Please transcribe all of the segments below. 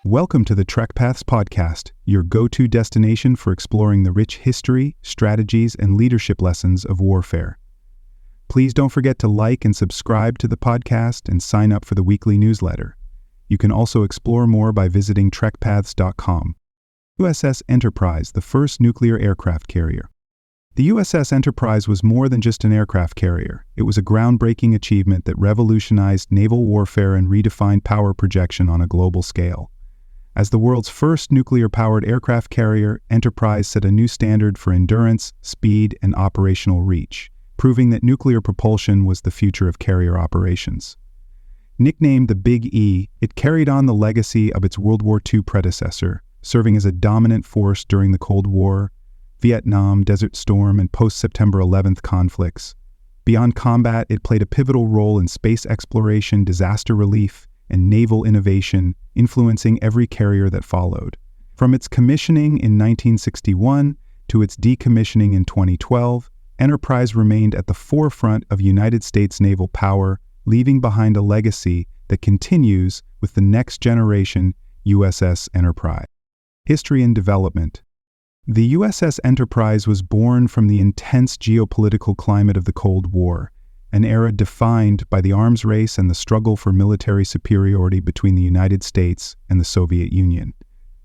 Welcome to the Trackpads podcast, your go-to destination for exploring the rich history, strategies, and leadership lessons of warfare. Please don't forget to like and subscribe to the podcast and sign up for the weekly newsletter. You can also explore more by visiting trackpads.com. USS Enterprise, the first nuclear aircraft carrier. The USS Enterprise was more than just an aircraft carrier. It was a groundbreaking achievement that revolutionized naval warfare and redefined power projection on a global scale. As the world's first nuclear-powered aircraft carrier, Enterprise set a new standard for endurance, speed, and operational reach, proving that nuclear propulsion was the future of carrier operations. Nicknamed the Big E, it carried on the legacy of its World War II predecessor, serving as a dominant force during the Cold War, Vietnam, Desert Storm, and post-September 11th conflicts. Beyond combat, it played a pivotal role in space exploration, disaster relief, and naval innovation, influencing every carrier that followed. From its commissioning in 1961 to its decommissioning in 2012, Enterprise remained at the forefront of United States naval power, leaving behind a legacy that continues with the next generation USS Enterprise. History and development. The USS Enterprise was born from the intense geopolitical climate of the Cold War, an era defined by the arms race and the struggle for military superiority between the United States and the Soviet Union.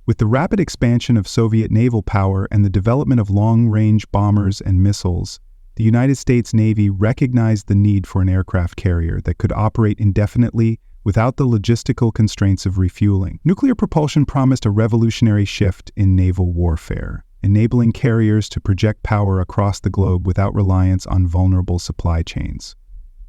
With the rapid expansion of Soviet naval power and the development of long-range bombers and missiles, the United States Navy recognized the need for an aircraft carrier that could operate indefinitely without the logistical constraints of refueling. Nuclear propulsion promised a revolutionary shift in naval warfare, enabling carriers to project power across the globe without reliance on vulnerable supply chains.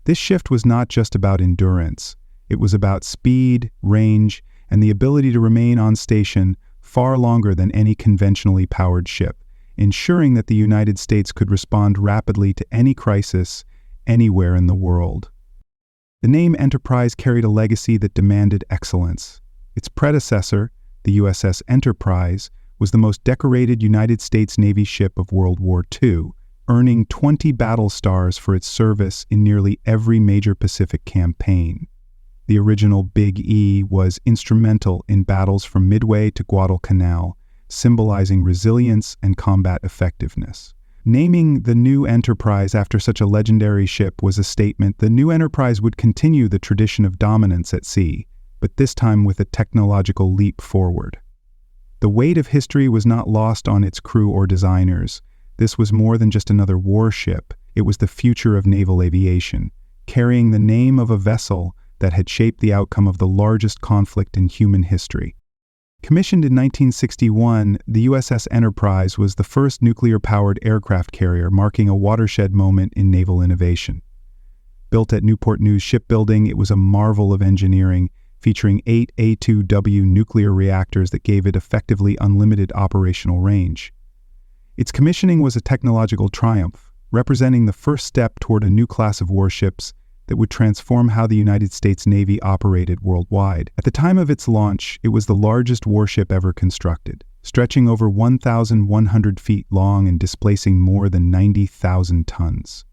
This shift was not just about endurance. It was about speed, range, and the ability to remain on station far longer than any conventionally powered ship, ensuring that the United States could respond rapidly to any crisis anywhere in the world. The name Enterprise carried a legacy that demanded excellence. Its predecessor, the USS Enterprise, was the most decorated United States Navy ship of World War II, earning 20 battle stars for its service in nearly every major Pacific campaign. The original Big E was instrumental in battles from Midway to Guadalcanal, symbolizing resilience and combat effectiveness. Naming the new Enterprise after such a legendary ship was a statement the new Enterprise would continue the tradition of dominance at sea, but this time with a technological leap forward. The weight of history was not lost on its crew or designers. This was more than just another warship. It was the future of naval aviation, carrying the name of a vessel that had shaped the outcome of the largest conflict in human history. Commissioned in 1961, the USS Enterprise was the first nuclear-powered aircraft carrier, marking a watershed moment in naval innovation. Built at Newport News Shipbuilding, it was a marvel of engineering, featuring 8 A2W nuclear reactors that gave it effectively unlimited operational range. Its commissioning was a technological triumph, representing the first step toward a new class of warships that would transform how the United States Navy operated worldwide. At the time of its launch, it was the largest warship ever constructed, stretching over 1,100 feet long and displacing more than 90,000 tons.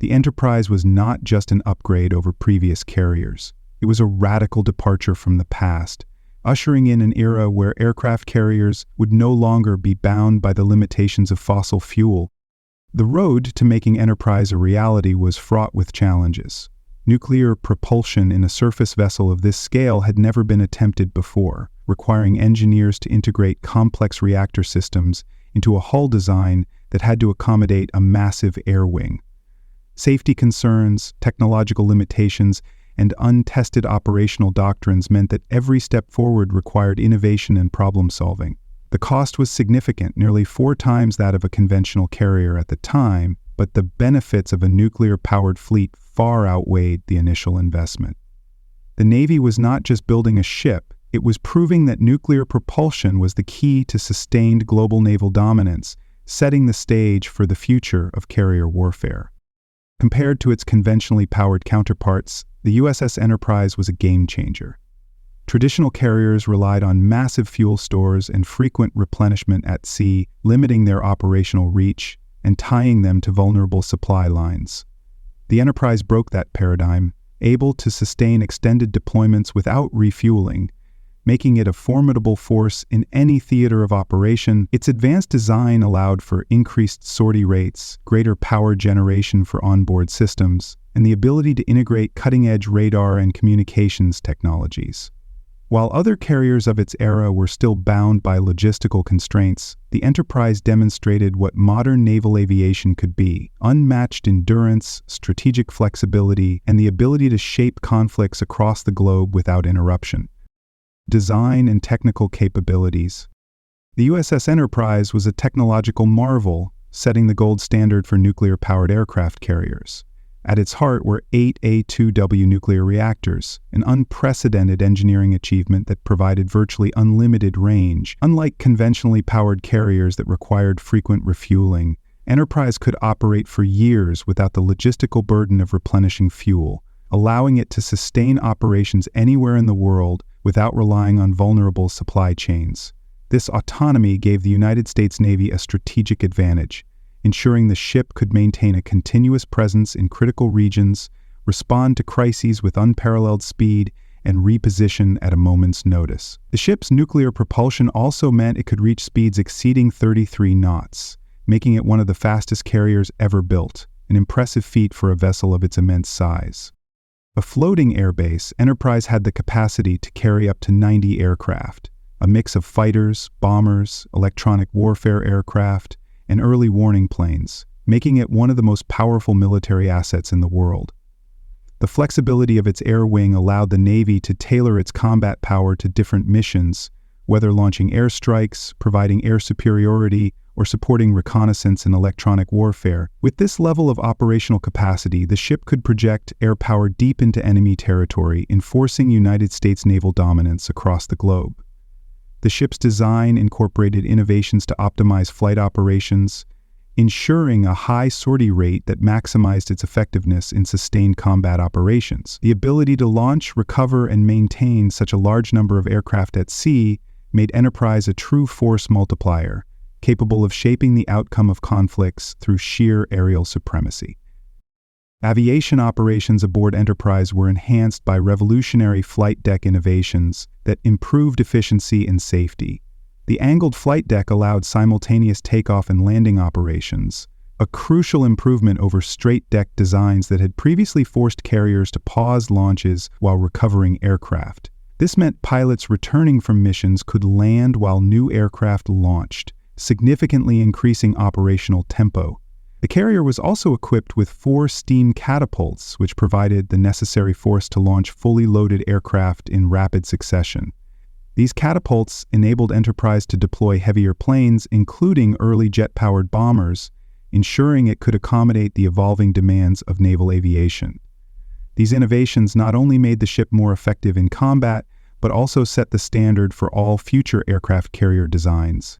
The Enterprise was not just an upgrade over previous carriers. It was a radical departure from the past, ushering in an era where aircraft carriers would no longer be bound by the limitations of fossil fuel. The road to making Enterprise a reality was fraught with challenges. Nuclear propulsion in a surface vessel of this scale had never been attempted before, requiring engineers to integrate complex reactor systems into a hull design that had to accommodate a massive air wing. Safety concerns, technological limitations, and untested operational doctrines meant that every step forward required innovation and problem-solving. The cost was significant, nearly 4 times that of a conventional carrier at the time, but the benefits of a nuclear-powered fleet far outweighed the initial investment. The Navy was not just building a ship, it was proving that nuclear propulsion was the key to sustained global naval dominance, setting the stage for the future of carrier warfare. Compared to its conventionally powered counterparts, the USS Enterprise was a game-changer. Traditional carriers relied on massive fuel stores and frequent replenishment at sea, limiting their operational reach and tying them to vulnerable supply lines. The Enterprise broke that paradigm, able to sustain extended deployments without refueling, making it a formidable force in any theater of operation. Its advanced design allowed for increased sortie rates, greater power generation for onboard systems, and the ability to integrate cutting-edge radar and communications technologies. While other carriers of its era were still bound by logistical constraints, the Enterprise demonstrated what modern naval aviation could be: unmatched endurance, strategic flexibility, and the ability to shape conflicts across the globe without interruption. Design and technical capabilities. The USS Enterprise was a technological marvel, setting the gold standard for nuclear-powered aircraft carriers. At its heart were 8 A-2W nuclear reactors, an unprecedented engineering achievement that provided virtually unlimited range. Unlike conventionally powered carriers that required frequent refueling, Enterprise could operate for years without the logistical burden of replenishing fuel, allowing it to sustain operations anywhere in the world without relying on vulnerable supply chains. This autonomy gave the United States Navy a strategic advantage, ensuring the ship could maintain a continuous presence in critical regions, respond to crises with unparalleled speed, and reposition at a moment's notice. The ship's nuclear propulsion also meant it could reach speeds exceeding 33 knots, making it one of the fastest carriers ever built, an impressive feat for a vessel of its immense size. A floating airbase, Enterprise had the capacity to carry up to 90 aircraft, a mix of fighters, bombers, electronic warfare aircraft, and early warning planes, making it one of the most powerful military assets in the world. The flexibility of its air wing allowed the Navy to tailor its combat power to different missions, whether launching airstrikes, providing air superiority, or supporting reconnaissance and electronic warfare. With this level of operational capacity, the ship could project air power deep into enemy territory, enforcing United States naval dominance across the globe. The ship's design incorporated innovations to optimize flight operations, ensuring a high sortie rate that maximized its effectiveness in sustained combat operations. The ability to launch, recover, and maintain such a large number of aircraft at sea made Enterprise a true force multiplier, capable of shaping the outcome of conflicts through sheer aerial supremacy. Aviation operations aboard Enterprise were enhanced by revolutionary flight deck innovations that improved efficiency and safety. The angled flight deck allowed simultaneous takeoff and landing operations, a crucial improvement over straight deck designs that had previously forced carriers to pause launches while recovering aircraft. This meant pilots returning from missions could land while new aircraft launched, significantly increasing operational tempo. The carrier was also equipped with 4 steam catapults, which provided the necessary force to launch fully loaded aircraft in rapid succession. These catapults enabled Enterprise to deploy heavier planes, including early jet-powered bombers, ensuring it could accommodate the evolving demands of naval aviation. These innovations not only made the ship more effective in combat, but also set the standard for all future aircraft carrier designs.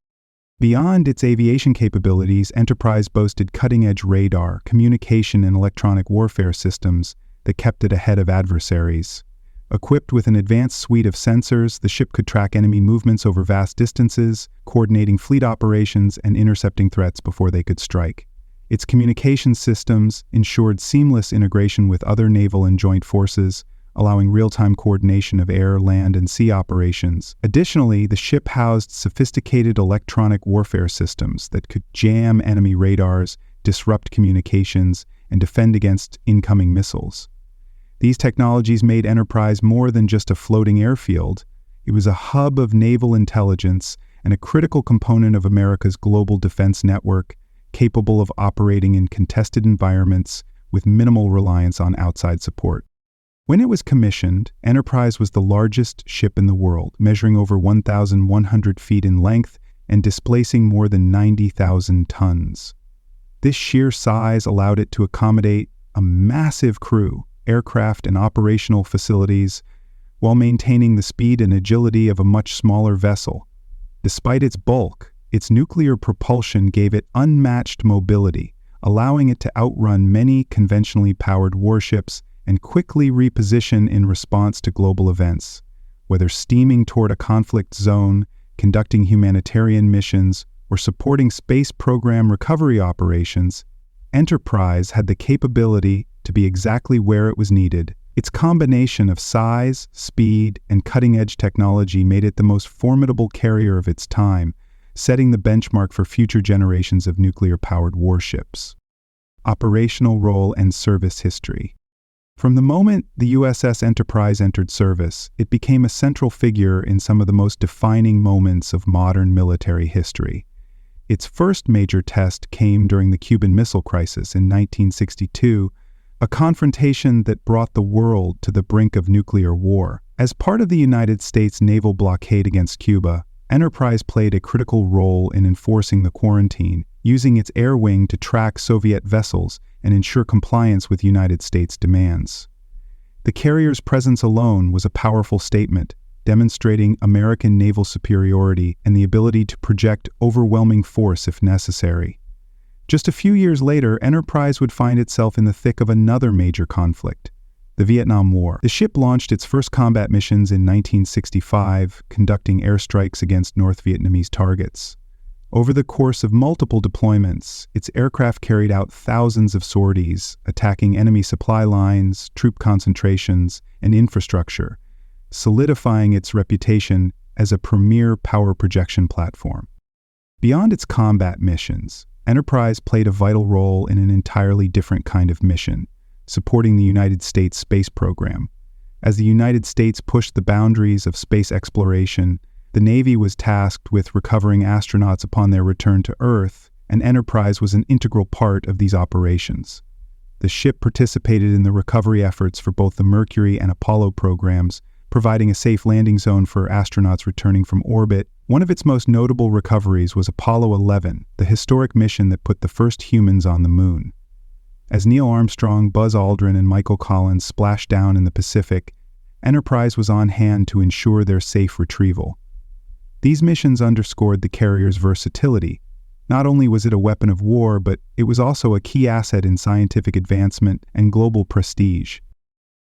Beyond its aviation capabilities, Enterprise boasted cutting-edge radar, communication, and electronic warfare systems that kept it ahead of adversaries. Equipped with an advanced suite of sensors, the ship could track enemy movements over vast distances, coordinating fleet operations and intercepting threats before they could strike. Its communication systems ensured seamless integration with other naval and joint forces, allowing real-time coordination of air, land, and sea operations. Additionally, the ship housed sophisticated electronic warfare systems that could jam enemy radars, disrupt communications, and defend against incoming missiles. These technologies made Enterprise more than just a floating airfield. It was a hub of naval intelligence and a critical component of America's global defense network, capable of operating in contested environments with minimal reliance on outside support. When it was commissioned, Enterprise was the largest ship in the world, measuring over 1,100 feet in length and displacing more than 90,000 tons. This sheer size allowed it to accommodate a massive crew, aircraft, and operational facilities, while maintaining the speed and agility of a much smaller vessel. Despite its bulk, its nuclear propulsion gave it unmatched mobility, allowing it to outrun many conventionally powered warships and quickly reposition in response to global events. Whether steaming toward a conflict zone, conducting humanitarian missions, or supporting space program recovery operations, Enterprise had the capability to be exactly where it was needed. Its combination of size, speed, and cutting-edge technology made it the most formidable carrier of its time, setting the benchmark for future generations of nuclear-powered warships. Operational role and service history. From the moment the USS Enterprise entered service, it became a central figure in some of the most defining moments of modern military history. Its first major test came during the Cuban Missile Crisis in 1962, a confrontation that brought the world to the brink of nuclear war. As part of the United States naval blockade against Cuba, Enterprise played a critical role in enforcing the quarantine, using its air wing to track Soviet vessels and ensure compliance with United States demands. The carrier's presence alone was a powerful statement, demonstrating American naval superiority and the ability to project overwhelming force if necessary. Just a few years later, Enterprise would find itself in the thick of another major conflict, the Vietnam War. The ship launched its first combat missions in 1965, conducting airstrikes against North Vietnamese targets. Over the course of multiple deployments, its aircraft carried out thousands of sorties, attacking enemy supply lines, troop concentrations, and infrastructure, solidifying its reputation as a premier power projection platform. Beyond its combat missions, Enterprise played a vital role in an entirely different kind of mission, supporting the United States space program. As the United States pushed the boundaries of space exploration, the Navy was tasked with recovering astronauts upon their return to Earth, and Enterprise was an integral part of these operations. The ship participated in the recovery efforts for both the Mercury and Apollo programs, providing a safe landing zone for astronauts returning from orbit. One of its most notable recoveries was Apollo 11, the historic mission that put the first humans on the moon. As Neil Armstrong, Buzz Aldrin, and Michael Collins splashed down in the Pacific, Enterprise was on hand to ensure their safe retrieval. These missions underscored the carrier's versatility. Not only was it a weapon of war, but it was also a key asset in scientific advancement and global prestige.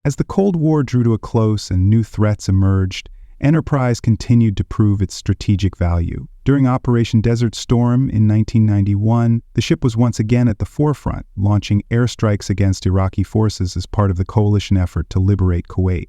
As the Cold War drew to a close and new threats emerged, Enterprise continued to prove its strategic value. During Operation Desert Storm in 1991, the ship was once again at the forefront, launching airstrikes against Iraqi forces as part of the coalition effort to liberate Kuwait.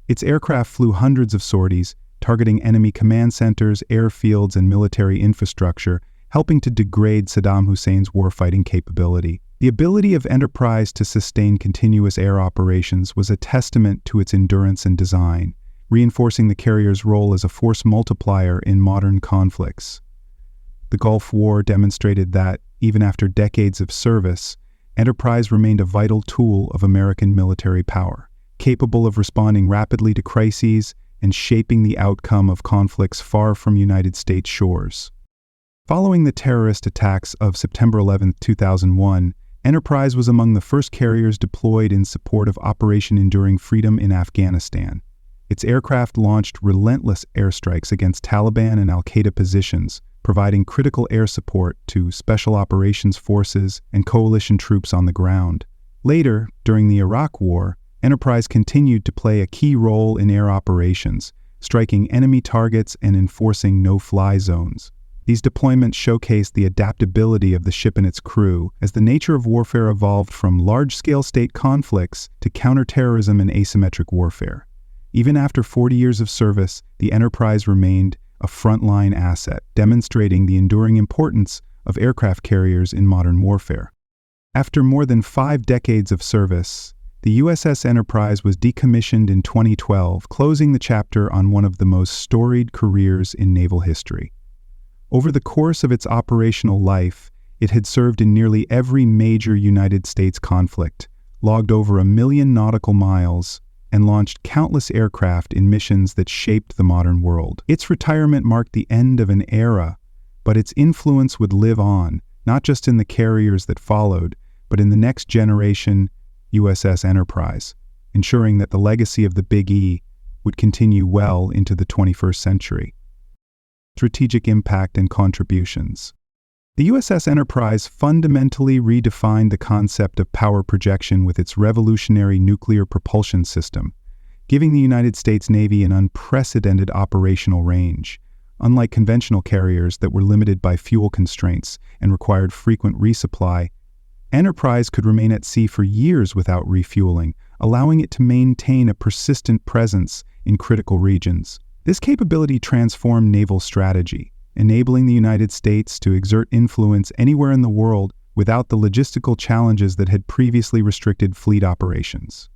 Its aircraft flew hundreds of sorties, targeting enemy command centers, airfields, and military infrastructure, helping to degrade Saddam Hussein's warfighting capability. The ability of Enterprise to sustain continuous air operations was a testament to its endurance and design, reinforcing the carrier's role as a force multiplier in modern conflicts. The Gulf War demonstrated that, even after decades of service, Enterprise remained a vital tool of American military power, capable of responding rapidly to crises and shaping the outcome of conflicts far from United States shores. Following the terrorist attacks of September 11, 2001, Enterprise was among the first carriers deployed in support of Operation Enduring Freedom in Afghanistan. Its aircraft launched relentless airstrikes against Taliban and al-Qaeda positions, providing critical air support to special operations forces and coalition troops on the ground. Later, during the Iraq War, Enterprise continued to play a key role in air operations, striking enemy targets and enforcing no-fly zones. These deployments showcased the adaptability of the ship and its crew as the nature of warfare evolved from large-scale state conflicts to counterterrorism and asymmetric warfare. Even after 40 years of service, the Enterprise remained a frontline asset, demonstrating the enduring importance of aircraft carriers in modern warfare. After more than 5 decades of service, the USS Enterprise was decommissioned in 2012, closing the chapter on one of the most storied careers in naval history. Over the course of its operational life, it had served in nearly every major United States conflict, logged over 1 million nautical miles, and launched countless aircraft in missions that shaped the modern world. Its retirement marked the end of an era, but its influence would live on, not just in the carriers that followed, but in the next generation, USS Enterprise, ensuring that the legacy of the Big E would continue well into the 21st century. Strategic impact and contributions. The USS Enterprise fundamentally redefined the concept of power projection with its revolutionary nuclear propulsion system, giving the United States Navy an unprecedented operational range. Unlike conventional carriers that were limited by fuel constraints and required frequent resupply, Enterprise could remain at sea for years without refueling, allowing it to maintain a persistent presence in critical regions. This capability transformed naval strategy, enabling the United States to exert influence anywhere in the world without the logistical challenges that had previously restricted fleet operations.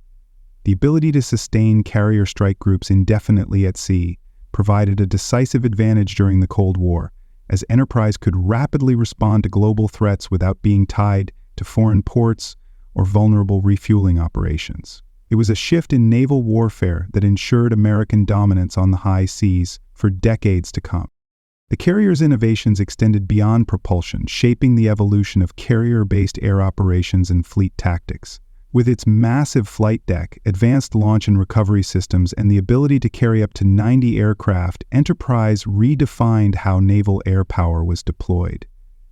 The ability to sustain carrier strike groups indefinitely at sea provided a decisive advantage during the Cold War, as Enterprise could rapidly respond to global threats without being tied to foreign ports or vulnerable refueling operations. It was a shift in naval warfare that ensured American dominance on the high seas for decades to come. The carrier's innovations extended beyond propulsion, shaping the evolution of carrier-based air operations and fleet tactics. With its massive flight deck, advanced launch and recovery systems, and the ability to carry up to 90 aircraft, Enterprise redefined how naval air power was deployed.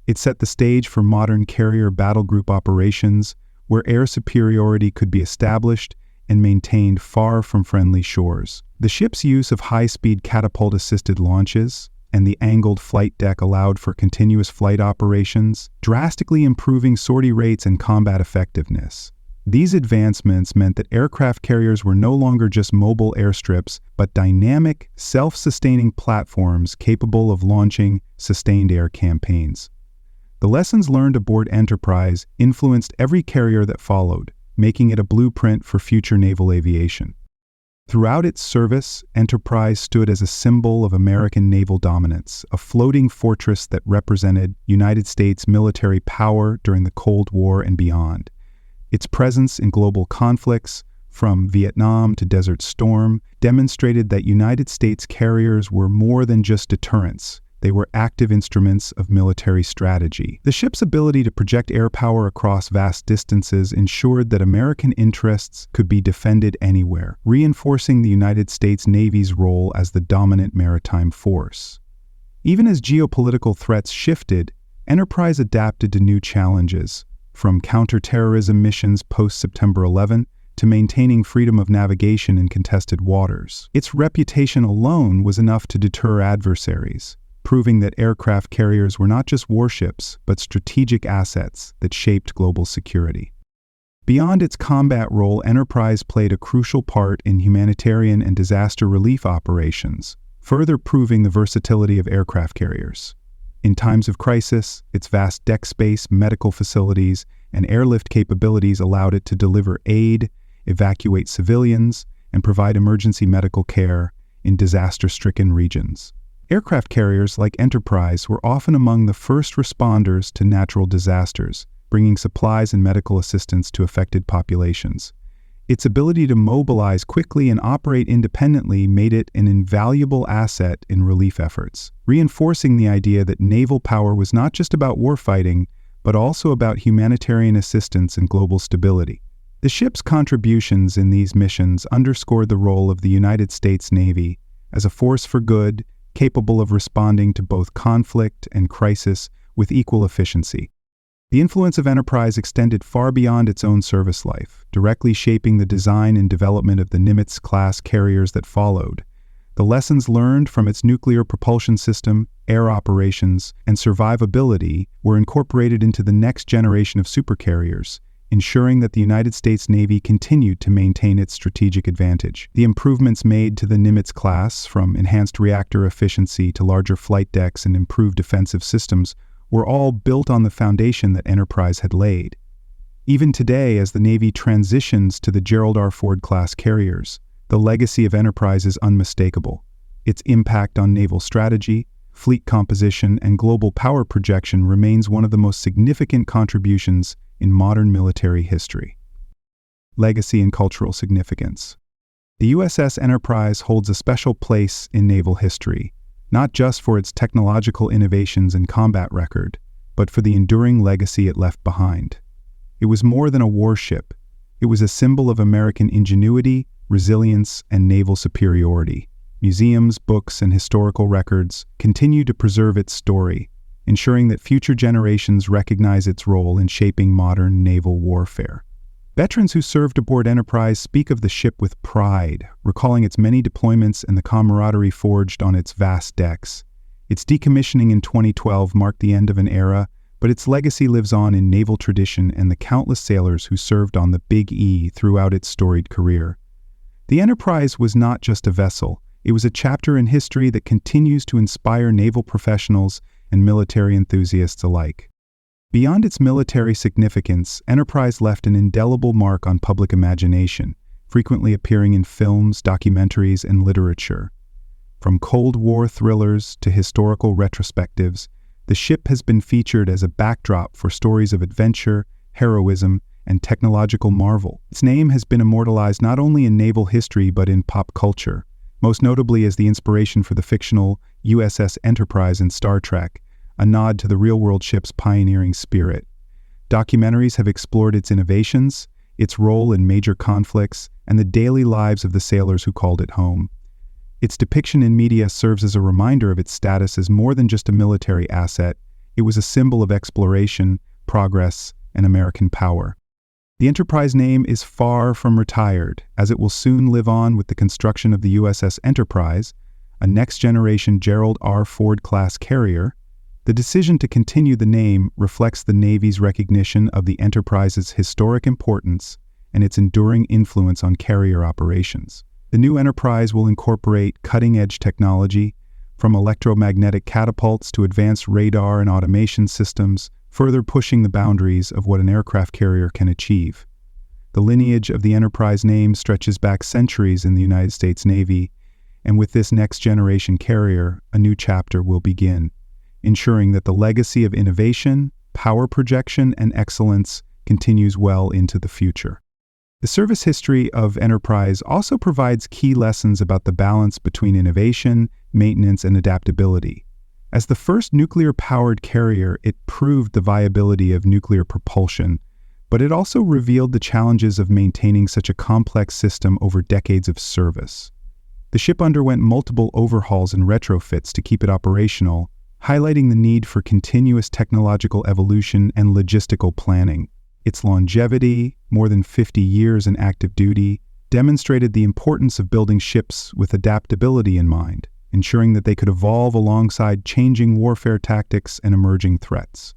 It set the stage for modern carrier battle group operations, where air superiority could be established and maintained far from friendly shores. The ship's use of high-speed catapult-assisted launches and the angled flight deck allowed for continuous flight operations, drastically improving sortie rates and combat effectiveness. These advancements meant that aircraft carriers were no longer just mobile airstrips, but dynamic, self-sustaining platforms capable of launching sustained air campaigns. The lessons learned aboard Enterprise influenced every carrier that followed, making it a blueprint for future naval aviation. Throughout its service, Enterprise stood as a symbol of American naval dominance, a floating fortress that represented United States military power during the Cold War and beyond. Its presence in global conflicts, from Vietnam to Desert Storm, demonstrated that United States carriers were more than just deterrents. They were active instruments of military strategy. The ship's ability to project air power across vast distances ensured that American interests could be defended anywhere, reinforcing the United States Navy's role as the dominant maritime force. Even as geopolitical threats shifted, Enterprise adapted to new challenges, from counterterrorism missions post-September 11 to maintaining freedom of navigation in contested waters. Its reputation alone was enough to deter adversaries, proving that aircraft carriers were not just warships, but strategic assets that shaped global security. Beyond its combat role, Enterprise played a crucial part in humanitarian and disaster relief operations, further proving the versatility of aircraft carriers. In times of crisis, its vast deck space, medical facilities, and airlift capabilities allowed it to deliver aid, evacuate civilians, and provide emergency medical care in disaster-stricken regions. Aircraft carriers like Enterprise were often among the first responders to natural disasters, bringing supplies and medical assistance to affected populations. Its ability to mobilize quickly and operate independently made it an invaluable asset in relief efforts, reinforcing the idea that naval power was not just about warfighting, but also about humanitarian assistance and global stability. The ship's contributions in these missions underscored the role of the United States Navy as a force for good, capable of responding to both conflict and crisis with equal efficiency. The influence of Enterprise extended far beyond its own service life, directly shaping the design and development of the Nimitz-class carriers that followed. The lessons learned from its nuclear propulsion system, air operations, and survivability were incorporated into the next generation of supercarriers, ensuring that the United States Navy continued to maintain its strategic advantage. The improvements made to the Nimitz class, from enhanced reactor efficiency to larger flight decks and improved defensive systems, were all built on the foundation that Enterprise had laid. Even today, as the Navy transitions to the Gerald R. Ford-class carriers, the legacy of Enterprise is unmistakable. Its impact on naval strategy, fleet composition, and global power projection remains one of the most significant contributions in modern military history. Legacy and cultural significance. The USS Enterprise holds a special place in naval history, not just for its technological innovations and combat record, but for the enduring legacy it left behind. It was more than a warship. It was a symbol of American ingenuity, resilience, and naval superiority. Museums, books, and historical records continue to preserve its story, ensuring that future generations recognize its role in shaping modern naval warfare. Veterans who served aboard Enterprise speak of the ship with pride, recalling its many deployments and the camaraderie forged on its vast decks. Its decommissioning in 2012 marked the end of an era but its legacy lives on in naval tradition and the countless sailors who served on the Big E throughout its storied career. The Enterprise was not just a vessel, it was a chapter in history that continues to inspire naval professionals and military enthusiasts alike. Beyond its military significance, Enterprise left an indelible mark on public imagination, frequently appearing in films, documentaries, and literature. From Cold War thrillers to historical retrospectives, the ship has been featured as a backdrop for stories of adventure, heroism, and technological marvel. Its name has been immortalized not only in naval history but in pop culture, most notably as the inspiration for the fictional USS Enterprise in Star Trek, a nod to the real-world ship's pioneering spirit. Documentaries have explored its innovations, its role in major conflicts, and the daily lives of the sailors who called it home. Its depiction in media serves as a reminder of its status as more than just a military asset. It was a symbol of exploration, progress, and American power. The Enterprise name is far from retired, as it will soon live on with the construction of the USS Enterprise, a next-generation Gerald R. Ford-class carrier. The decision to continue the name reflects the Navy's recognition of the Enterprise's historic importance and its enduring influence on carrier operations. The new Enterprise will incorporate cutting-edge technology, from electromagnetic catapults to advanced radar and automation systems, further pushing the boundaries of what an aircraft carrier can achieve. The lineage of the Enterprise name stretches back centuries in the United States Navy, and with this next-generation carrier, a new chapter will begin, ensuring that the legacy of innovation, power projection, and excellence continues well into the future. The service history of Enterprise also provides key lessons about the balance between innovation, maintenance, and adaptability. As the first nuclear-powered carrier, it proved the viability of nuclear propulsion, but it also revealed the challenges of maintaining such a complex system over decades of service. The ship underwent multiple overhauls and retrofits to keep it operational, highlighting the need for continuous technological evolution and logistical planning. Its longevity, more than 50 years in active duty, demonstrated the importance of building ships with adaptability in mind, ensuring that they could evolve alongside changing warfare tactics and emerging threats.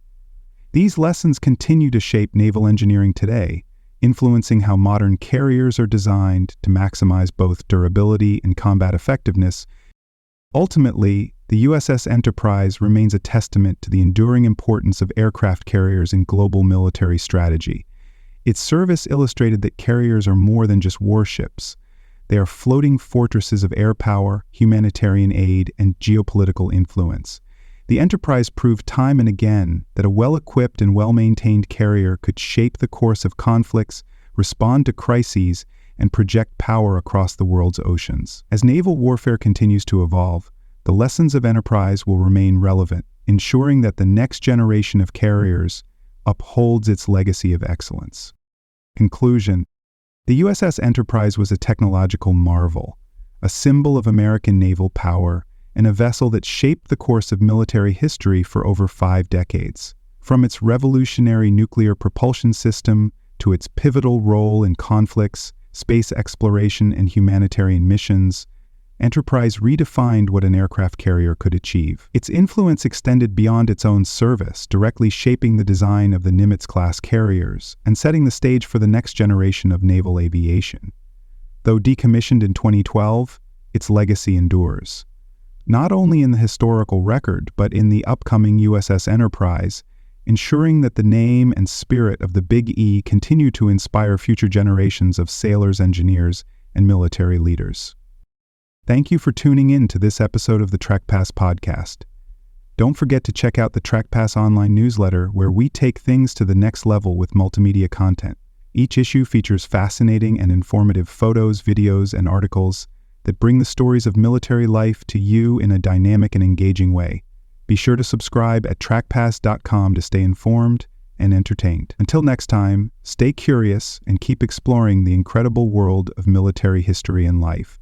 These lessons continue to shape naval engineering today, influencing how modern carriers are designed to maximize both durability and combat effectiveness. Ultimately, the USS Enterprise remains a testament to the enduring importance of aircraft carriers in global military strategy. Its service illustrated that carriers are more than just warships. They are floating fortresses of air power, humanitarian aid, and geopolitical influence. The Enterprise proved time and again that a well-equipped and well-maintained carrier could shape the course of conflicts, respond to crises, and project power across the world's oceans. As naval warfare continues to evolve, the lessons of Enterprise will remain relevant, ensuring that the next generation of carriers upholds its legacy of excellence. Conclusion: the USS Enterprise was a technological marvel, a symbol of American naval power, and a vessel that shaped the course of military history for over 5 decades. From its revolutionary nuclear propulsion system to its pivotal role in conflicts, space exploration, and humanitarian missions, Enterprise redefined what an aircraft carrier could achieve. Its influence extended beyond its own service, directly shaping the design of the Nimitz-class carriers and setting the stage for the next generation of naval aviation. Though decommissioned in 2012, its legacy endures, not only in the historical record but in the upcoming USS Enterprise, ensuring that the name and spirit of the Big E continue to inspire future generations of sailors, engineers, and military leaders. Thank you for tuning in to this episode of the Trackpads podcast. Don't forget to check out the Trackpads online newsletter, where we take things to the next level with multimedia content. Each issue features fascinating and informative photos, videos, and articles that bring the stories of military life to you in a dynamic and engaging way. Be sure to subscribe at trackpads.com to stay informed and entertained. Until next time, stay curious and keep exploring the incredible world of military history and life.